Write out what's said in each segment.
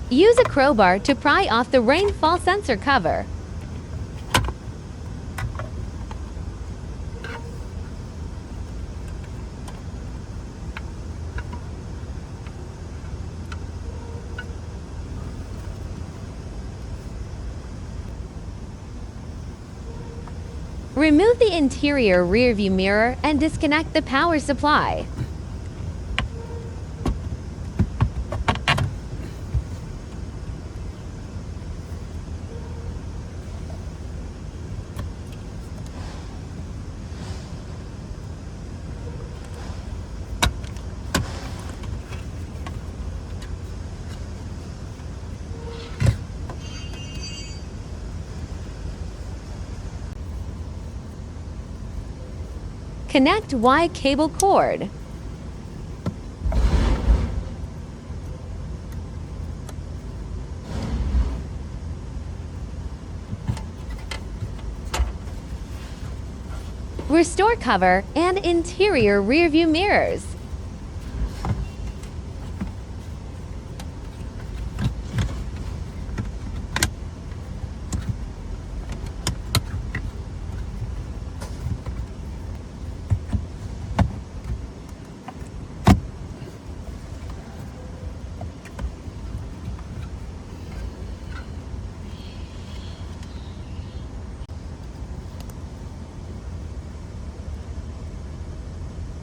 Use a crowbar to pry off the rainfall sensor cover. Remove the interior rearview mirror and disconnect the power supply. Connect Y cable cord. Restore cover and interior rearview mirrors.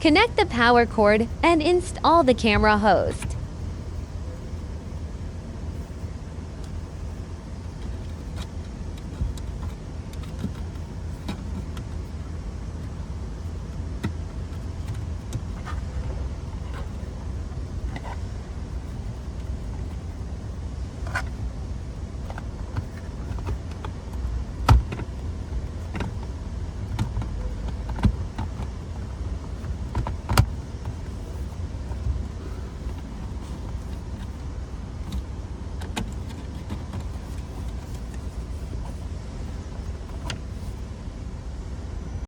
Connect the power cord and install the camera host.